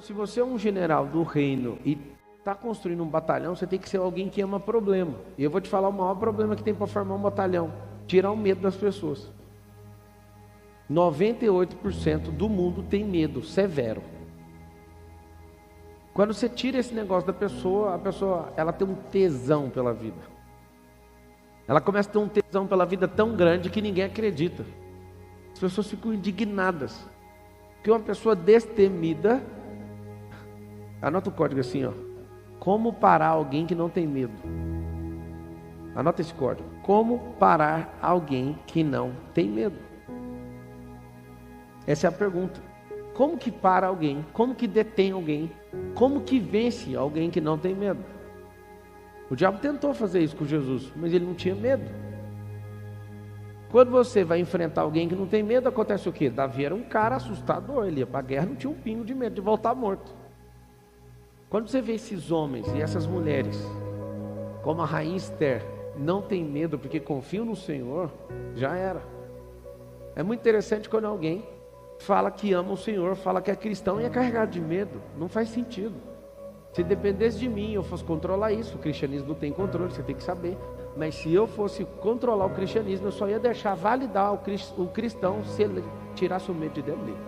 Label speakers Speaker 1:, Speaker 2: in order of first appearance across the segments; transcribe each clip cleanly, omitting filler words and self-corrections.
Speaker 1: Se você é um general do reino e está construindo um batalhão, você tem que ser alguém que ama problema. E eu vou te falar o maior problema que tem para formar um batalhão: tirar o medo das pessoas. 98% do mundo tem medo severo. Quando você tira esse negócio da pessoa, a pessoa ela tem um tesão pela vida. Ela começa a ter um tesão pela vida tão grande que ninguém acredita. As pessoas ficam indignadas. Porque uma pessoa destemida, anota o código assim, ó. Como parar alguém que não tem medo? Anota esse código. Como parar alguém que não tem medo? Essa é a pergunta. Como que para alguém? Como que detém alguém? Como que vence alguém que não tem medo? O diabo tentou fazer isso com Jesus, mas ele não tinha medo. Quando você vai enfrentar alguém que não tem medo, acontece o quê? Davi era um cara assustador, ele ia para a guerra, não tinha um pingo de medo de voltar morto. Quando você vê esses homens e essas mulheres, como a rainha Esther, não tem medo porque confiam no Senhor, já era. É muito interessante quando alguém fala que ama o Senhor, fala que é cristão e é carregado de medo. Não faz sentido. Se dependesse de mim, eu fosse controlar isso. O cristianismo não tem controle, você tem que saber. Mas se eu fosse controlar o cristianismo, eu só ia deixar validar o cristão se ele tirasse o medo de dentro dele.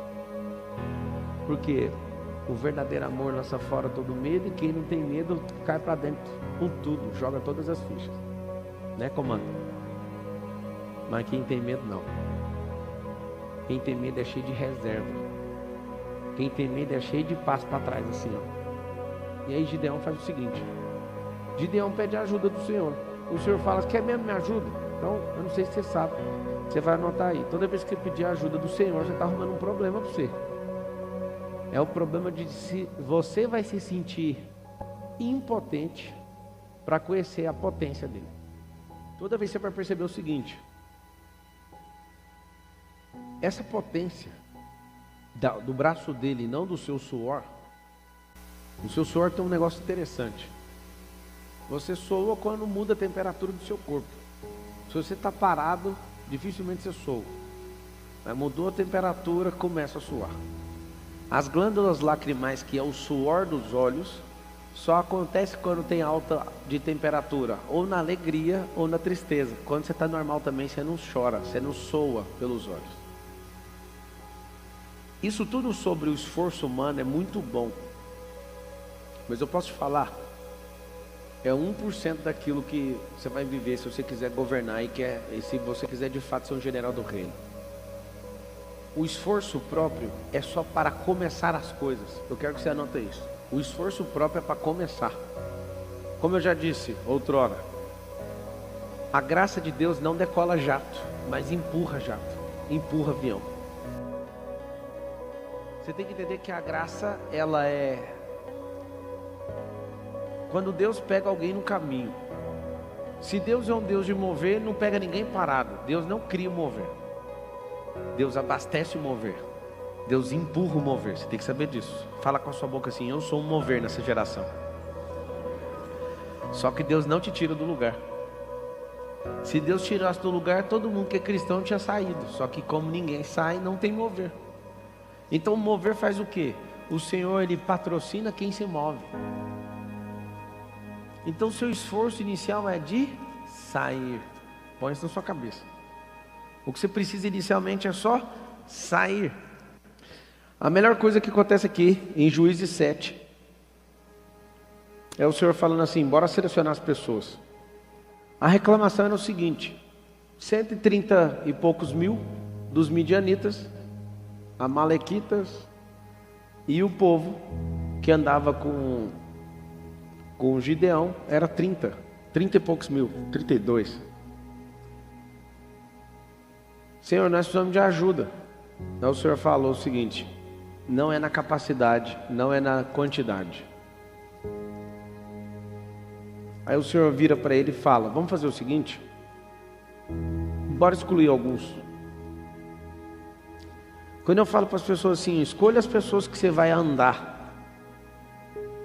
Speaker 1: Porque o verdadeiro amor lança fora todo medo, e quem não tem medo cai para dentro com tudo, joga todas as fichas. Né, comando? Mas quem tem medo não. Quem tem medo é cheio de reserva. Quem tem medo é cheio de passo para trás assim, ó. E aí Gideão faz o seguinte: Gideão pede a ajuda do Senhor. O Senhor fala: quer mesmo me ajuda? Então, eu não sei se você sabe, você vai anotar aí. Toda vez que você pedir a ajuda do Senhor, você está arrumando um problema para você. É o problema de se você vai se sentir impotente para conhecer a potência dele. Toda vez você vai perceber o seguinte: essa potência do braço dele, não do seu suor. O seu suor tem um negócio interessante. Você soa quando muda a temperatura do seu corpo. Se você está parado, dificilmente você soa. Mas mudou a temperatura, começa a suar. As glândulas lacrimais, que é o suor dos olhos, só acontece quando tem alta de temperatura, ou na alegria ou na tristeza. Quando você está normal também, você não chora, você não soa pelos olhos. Isso tudo sobre o esforço humano é muito bom. Mas eu posso te falar, é 1% daquilo que você vai viver se você quiser governar e se você quiser de fato ser um general do reino. O esforço próprio é só para começar as coisas. Eu quero que você anote isso. O esforço próprio é para começar. Como eu já disse outrora, a graça de Deus não decola jato, mas empurra jato, empurra avião. Você tem que entender que a graça, ela é quando Deus pega alguém no caminho. Se Deus é um Deus de mover, não pega ninguém parado. Deus não cria o mover. Deus abastece o mover. Deus empurra o mover. Você tem que saber disso. Fala com a sua boca assim: eu sou um mover nessa geração. Só que Deus não te tira do lugar. Se Deus tirasse do lugar, todo mundo que é cristão tinha saído. Só que como ninguém sai, não tem mover. Então o mover faz o quê? O Senhor, Ele patrocina quem se move. Então seu esforço inicial é de sair. Põe isso na sua cabeça. O que você precisa inicialmente é só sair. A melhor coisa que acontece aqui em Juízes 7 é o Senhor falando assim: bora selecionar as pessoas. A reclamação era o seguinte: 130 e poucos mil dos midianitas, amalequitas e o povo que andava com Gideão era 30 e poucos mil, 32. Senhor, nós precisamos de ajuda. Então o Senhor falou o seguinte: não é na capacidade, não é na quantidade. Aí o Senhor vira para ele e fala: vamos fazer o seguinte, bora excluir alguns. Quando eu falo para as pessoas assim: escolha as pessoas que você vai andar.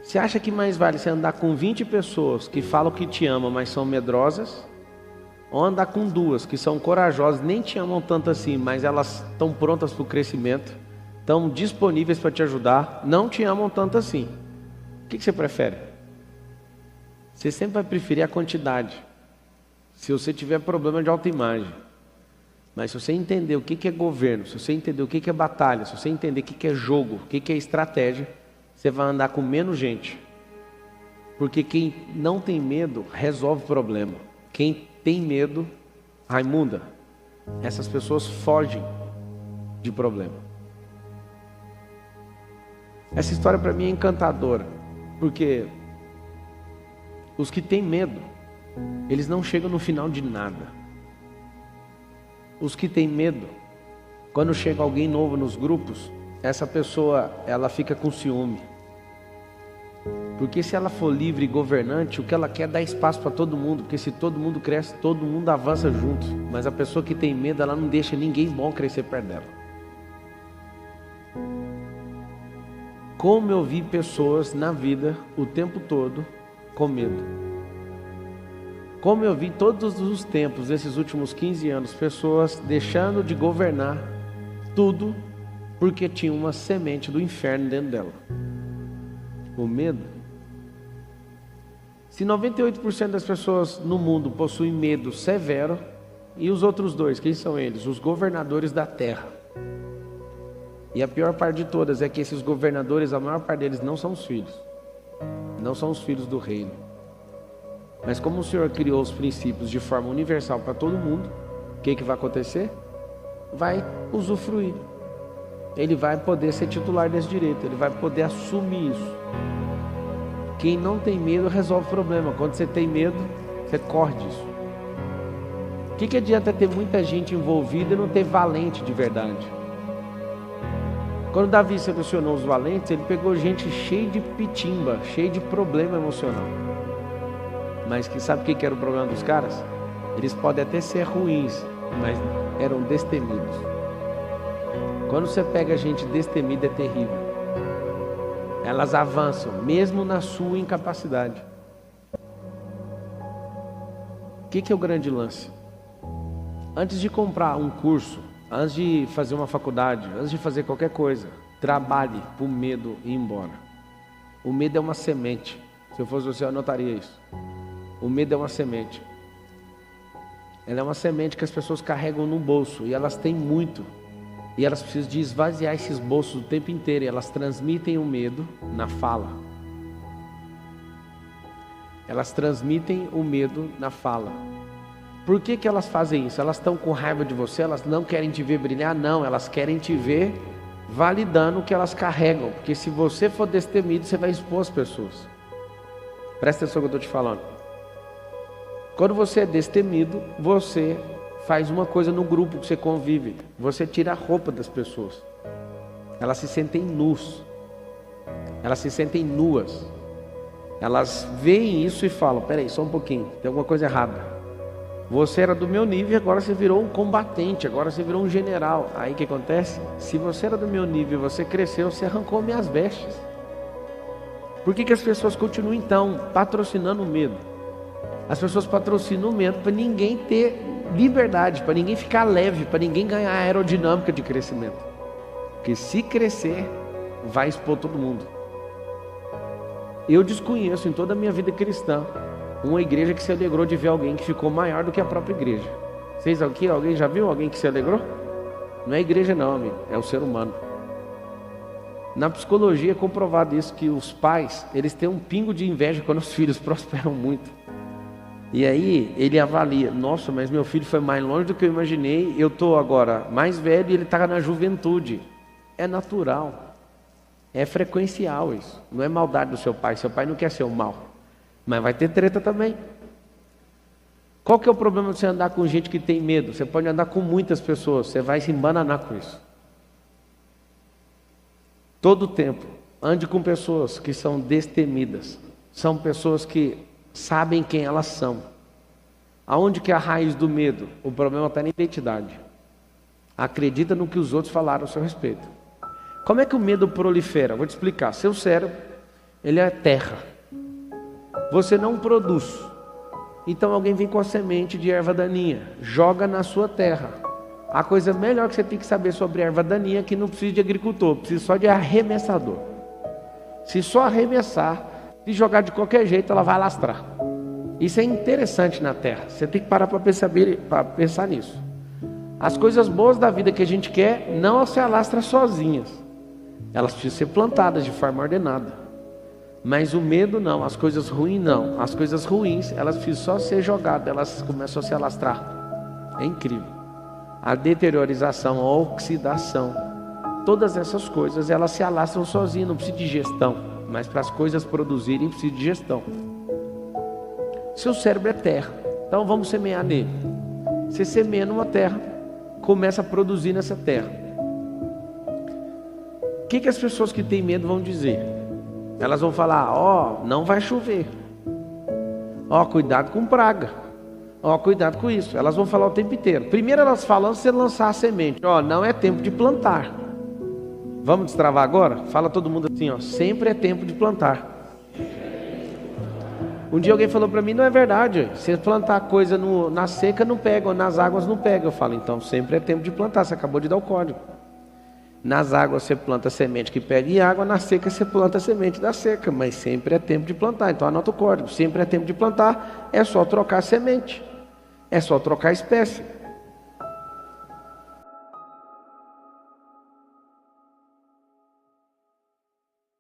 Speaker 1: Você acha que mais vale você andar com 20 pessoas que falam que te amam, mas são medrosas, ou andar com 2 que são corajosas, nem te amam tanto assim, mas elas estão prontas para o crescimento, estão disponíveis para te ajudar, não te amam tanto assim. O que você prefere? Você sempre vai preferir a quantidade. Se você tiver problema de autoimagem. Mas se você entender o que é governo, se você entender o que é batalha, se você entender o que é jogo, o que é estratégia, você vai andar com menos gente. Porque quem não tem medo resolve problema. Quem tem medo, Raimunda, essas pessoas fogem de problema. Essa história para mim é encantadora, porque os que têm medo, eles não chegam no final de nada. Os que têm medo, quando chega alguém novo nos grupos, essa pessoa, ela fica com ciúme. Porque se ela for livre e governante, o que ela quer é dar espaço para todo mundo, porque se todo mundo cresce, todo mundo avança junto. Mas a pessoa que tem medo, ela não deixa ninguém bom crescer perto dela. Como eu vi pessoas na vida, o tempo todo, com medo. Como eu vi todos os tempos, esses últimos 15 anos, pessoas deixando de governar tudo, porque tinha uma semente do inferno dentro dela. O medo. Se 98% das pessoas no mundo possuem medo severo, e os outros dois, quem são eles? Os governadores da terra. E a pior parte de todas é que esses governadores, a maior parte deles não são os filhos. Não são os filhos do reino. Mas como o Senhor criou os princípios de forma universal para todo mundo, o que vai acontecer? Vai usufruir. Ele vai poder ser titular desse direito, ele vai poder assumir isso. Quem não tem medo resolve o problema. Quando você tem medo, você corre disso. O que adianta ter muita gente envolvida e não ter valente de verdade? Quando Davi selecionou os valentes, ele pegou gente cheia de pitimba, cheia de problema emocional. Mas que sabe o que era o problema dos caras? Eles podem até ser ruins, mas eram destemidos. Quando você pega gente destemida é terrível. Elas avançam, mesmo na sua incapacidade. O que é o grande lance? Antes de comprar um curso, antes de fazer uma faculdade, antes de fazer qualquer coisa, trabalhe para o medo ir embora. O medo é uma semente. Se eu fosse você, eu anotaria isso. O medo é uma semente. Ela é uma semente que as pessoas carregam no bolso e elas têm muito. E elas precisam de esvaziar esses bolsos o tempo inteiro. E elas transmitem o medo na fala. Elas transmitem o medo na fala. Por que elas fazem isso? Elas estão com raiva de você? Elas não querem te ver brilhar? Não, elas querem te ver validando o que elas carregam. Porque se você for destemido, você vai expor as pessoas. Presta atenção no que eu estou te falando. Quando você é destemido, você faz uma coisa no grupo que você convive. Você tira a roupa das pessoas. Elas se sentem nus. Elas se sentem nuas. Elas veem isso e falam, peraí, só um pouquinho, tem alguma coisa errada. Você era do meu nível e agora você virou um combatente, agora você virou um general. Aí o que acontece? Se você era do meu nível e você cresceu, você arrancou minhas vestes. Por que as pessoas continuam então patrocinando o medo? As pessoas patrocinam o medo para ninguém ter liberdade, para ninguém ficar leve, para ninguém ganhar aerodinâmica de crescimento. Porque se crescer, vai expor todo mundo. Eu desconheço em toda a minha vida cristã uma igreja que se alegrou de ver alguém que ficou maior do que a própria igreja. Vocês aqui, alguém já viu alguém que se alegrou? Não é a igreja não, amigo, é o ser humano. Na psicologia é comprovado isso, que os pais, eles têm um pingo de inveja quando os filhos prosperam muito. E aí ele avalia, nossa, mas meu filho foi mais longe do que eu imaginei, eu estou agora mais velho e ele está na juventude. É natural, é frequencial isso, não é maldade do seu pai não quer ser o mal, mas vai ter treta também. Qual que é o problema de você andar com gente que tem medo? Você pode andar com muitas pessoas, você vai se embananar com isso. Todo o tempo, ande com pessoas que são destemidas, são pessoas que sabem quem elas são. Aonde que é a raiz do medo? O problema está na identidade. Acredita no que os outros falaram a seu respeito. Como é que o medo prolifera? Vou te explicar. Seu cérebro, ele é terra. Você não produz. Então alguém vem com a semente de erva daninha, joga na sua terra. A coisa melhor que você tem que saber sobre erva daninha é que não precisa de agricultor, precisa só de arremessador. Se só arremessar, se jogar de qualquer jeito, ela vai alastrar. Isso é interessante na terra. Você tem que parar para pensar nisso. As coisas boas da vida que a gente quer não se alastram sozinhas. Elas precisam ser plantadas de forma ordenada. Mas o medo não, as coisas ruins não. As coisas ruins, elas precisam só ser jogadas, elas começam a se alastrar. É incrível. A deteriorização, a oxidação, todas essas coisas, elas se alastram sozinhas, não precisa de gestão. Mas para as coisas produzirem, precisa de gestão. Seu cérebro é terra, então vamos semear nele. Você semeia numa terra, começa a produzir nessa terra. O que as pessoas que têm medo vão dizer? Elas vão falar, ó, não vai chover. Ó, cuidado com praga. Ó, cuidado com isso. Elas vão falar o tempo inteiro. Primeiro elas falam antes de você lançar a semente. Ó, não é tempo de plantar. Vamos destravar agora? Fala todo mundo assim, ó, sempre é tempo de plantar. Um dia alguém falou para mim, não é verdade, se plantar coisa na seca não pega, ou nas águas não pega. Eu falo, então sempre é tempo de plantar, você acabou de dar o código. Nas águas você planta semente que pega em água, na seca você planta semente da seca, mas sempre é tempo de plantar. Então anota o código, sempre é tempo de plantar, é só trocar semente, é só trocar espécie.